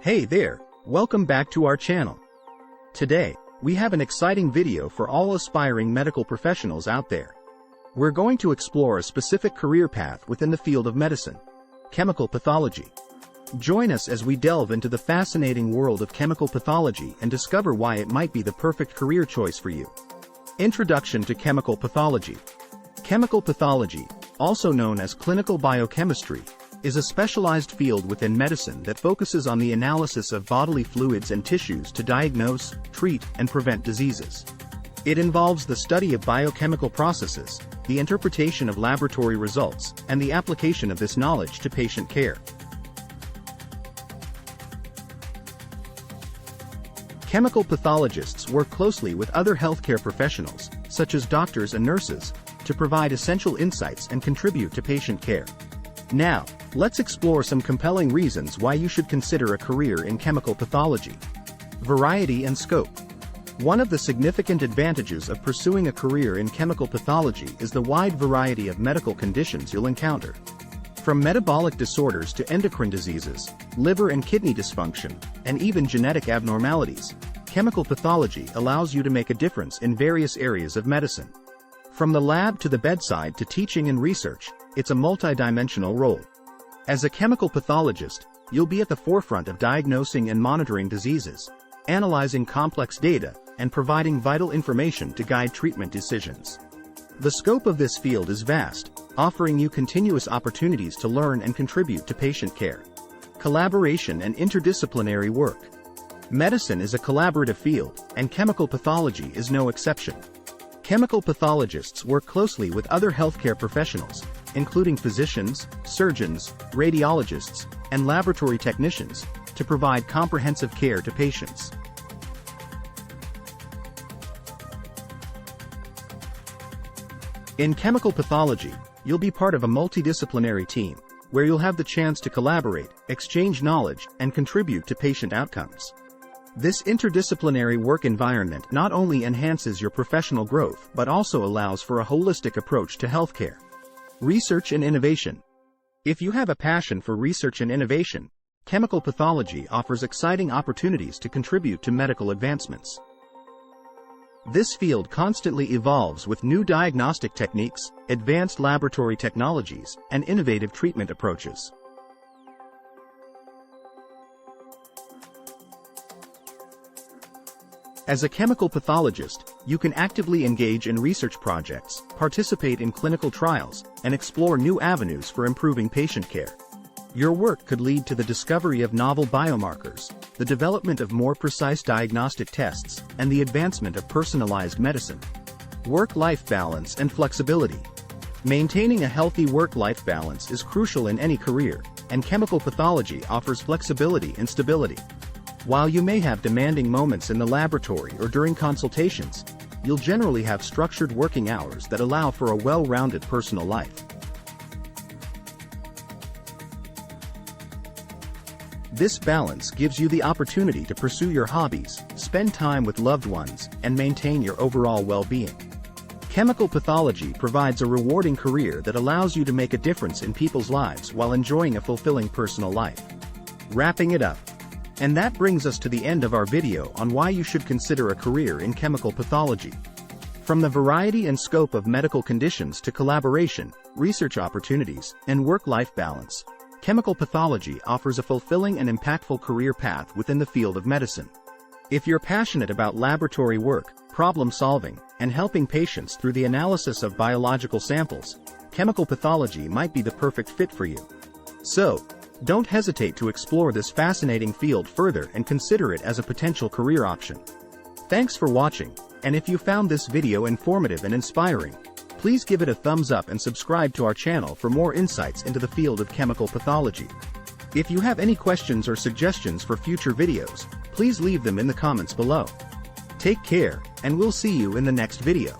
Hey there, welcome back to our channel. Today, we have an exciting video for all aspiring medical professionals out there. We're going to explore a specific career path within the field of medicine, chemical pathology. Join us as we delve into the fascinating world of chemical pathology and discover why it might be the perfect career choice for you. Introduction to chemical pathology. Chemical pathology, also known as clinical biochemistry, is a specialized field within medicine that focuses on the analysis of bodily fluids and tissues to diagnose, treat, and prevent diseases. It involves the study of biochemical processes, the interpretation of laboratory results, and the application of this knowledge to patient care. Chemical pathologists work closely with other healthcare professionals, such as doctors and nurses, to provide essential insights and contribute to patient care. Now, let's explore some compelling reasons why you should consider a career in chemical pathology. Variety and scope. One of the significant advantages of pursuing a career in chemical pathology is the wide variety of medical conditions you'll encounter. From metabolic disorders to endocrine diseases, liver and kidney dysfunction, and even genetic abnormalities, chemical pathology allows you to make a difference in various areas of medicine. From the lab to the bedside to teaching and research, it's a multidimensional role. As a chemical pathologist, you'll be at the forefront of diagnosing and monitoring diseases, analyzing complex data, and providing vital information to guide treatment decisions. The scope of this field is vast, offering you continuous opportunities to learn and contribute to patient care. Collaboration and interdisciplinary work. Medicine is a collaborative field, and chemical pathology is no exception. Chemical pathologists work closely with other healthcare professionals, including physicians, surgeons, radiologists, and laboratory technicians, to provide comprehensive care to patients. In chemical pathology, you'll be part of a multidisciplinary team, where you'll have the chance to collaborate, exchange knowledge, and contribute to patient outcomes. This interdisciplinary work environment not only enhances your professional growth but also allows for a holistic approach to healthcare. Research and innovation. If you have a passion for research and innovation, chemical pathology offers exciting opportunities to contribute to medical advancements. This field constantly evolves with new diagnostic techniques, advanced laboratory technologies, and innovative treatment approaches. As a chemical pathologist, you can actively engage in research projects, participate in clinical trials, and explore new avenues for improving patient care. Your work could lead to the discovery of novel biomarkers, the development of more precise diagnostic tests, and the advancement of personalized medicine. Work-life balance and flexibility. Maintaining a healthy work-life balance is crucial in any career, and chemical pathology offers flexibility and stability. While you may have demanding moments in the laboratory or during consultations, you'll generally have structured working hours that allow for a well-rounded personal life. This balance gives you the opportunity to pursue your hobbies, spend time with loved ones, and maintain your overall well-being. Chemical pathology provides a rewarding career that allows you to make a difference in people's lives while enjoying a fulfilling personal life. Wrapping it up. And that brings us to the end of our video on why you should consider a career in chemical pathology. From the variety and scope of medical conditions to collaboration, research opportunities, and work-life balance, chemical pathology offers a fulfilling and impactful career path within the field of medicine. If you're passionate about laboratory work, problem-solving, and helping patients through the analysis of biological samples, chemical pathology might be the perfect fit for you. So, don't hesitate to explore this fascinating field further and consider it as a potential career option. Thanks for watching, and if you found this video informative and inspiring, please give it a thumbs up and subscribe to our channel for more insights into the field of chemical pathology. If you have any questions or suggestions for future videos, please leave them in the comments below. Take care, and we'll see you in the next video.